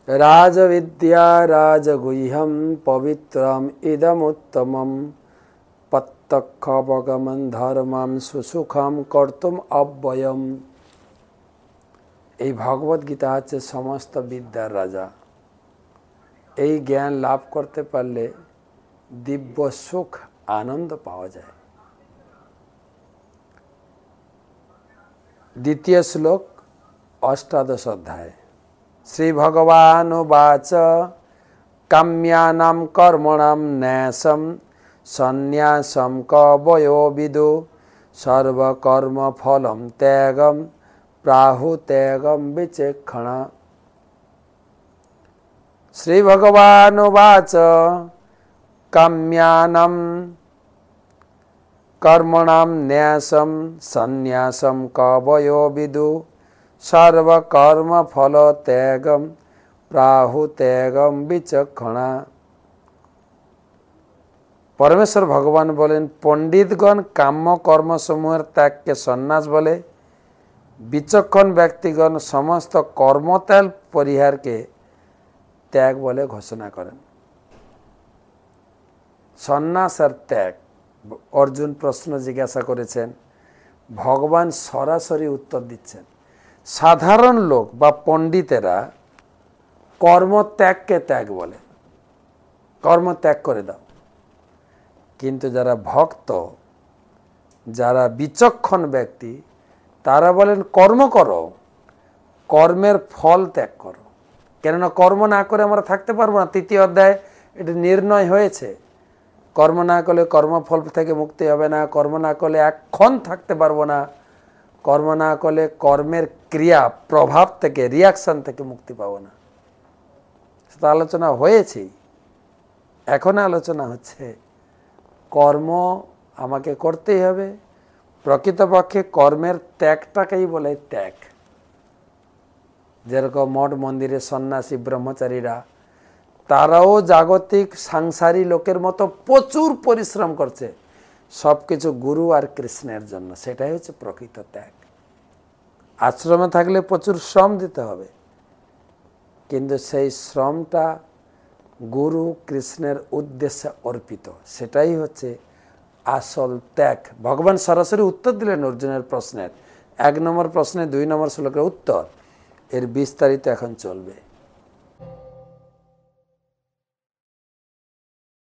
राजविद्या राजगुह्यं पवित्रम इदमुत्तमं पत्तखवगमं धर्मं सुसुखम कर्तुम अव्ययम। এই ভগবত গীতা হচ্ছে সমস্ত বিদ্যার রাজা। এই জ্ঞান লাভ করতে পারলে দিব্য সুখ আনন্দ পাওয়া যায়। দ্বিতীয় শ্লোক অষ্টাদশ অধ্যায়। শ্রী ভগবান উবাচ কাম্যানাম কর্মণাম ন্যাসম সন্ন্যাসম কবয়ো বিদু সর্বকর্ম ফলম ত্যাগম প্রাহু ত্যাগম বিচক্ষণা। শ্রী ভগবান উবাচ কাম্যানাম কর্মণাম ন্যাসম সন্ন্যাসম কবয়ো বিদু সর্বকর্ম ফল ত্যাগম প্রাহু ত্যাগম বিচক্ষণা। পরমেশ্বর ভগবান বলেন, পণ্ডিতগণ কাম্য কর্মসমূহের ত্যাগকে সন্ন্যাস বলে, বিচক্ষণ ব্যক্তিগণ সমস্ত কর্মত্যাগ পরিহারকে ত্যাগ বলে ঘোষণা করেন। সন্ন্যাস আর ত্যাগ, অর্জুন প্রশ্ন জিজ্ঞাসা করেছেন, ভগবান সরাসরি উত্তর দিচ্ছেন। সাধারণ লোক বা পণ্ডিতেরা কর্মত্যাগকে ত্যাগ বলে, কর্মত্যাগ করে দাও। কিন্তু যারা ভক্ত, যারা বিচক্ষণ ব্যক্তি, তারা বলেন কর্ম করো, কর্মের ফল ত্যাগ করো। কেননা কর্ম না করে আমরা থাকতে পারবো না। তৃতীয় অধ্যায় এটি নির্ণয় হয়েছে। কর্ম না করলে কর্মফল থেকে মুক্তি হবে না, কর্ম না করলে এক্ষণ থাকতে পারবো না, কর্ম না করলে কর্মের ক্রিয়া প্রভাব থেকে, রিয়াকশন থেকে মুক্তি পাবো না। সেটা আলোচনা হয়েছেই, এখন আলোচনা হচ্ছে কর্ম আমাকে করতেই হবে। প্রকৃতপক্ষে কর্মের ত্যাগটাকেই বলে ত্যাগ। যেরকম মঠ মন্দিরে সন্ন্যাসী ব্রহ্মচারীরা, তারাও জাগতিক সাংসারী লোকের মতো প্রচুর পরিশ্রম করছে, সব কিছু গুরু আর কৃষ্ণের জন্য। সেটাই হচ্ছে প্রকৃত ত্যাগ। আশ্রমে থাকলে প্রচুর শ্রম দিতে হবে, কিন্তু সেই শ্রমটা গুরু কৃষ্ণের উদ্দেশ্যে অর্পিত, সেটাই হচ্ছে আসল ত্যাগ। ভগবান সরাসরি উত্তর দিলেন অর্জুনের প্রশ্নের। 1 নম্বর প্রশ্নে 2 নম্বর শ্লোকের উত্তর। এর বিস্তারিত এখন চলবে।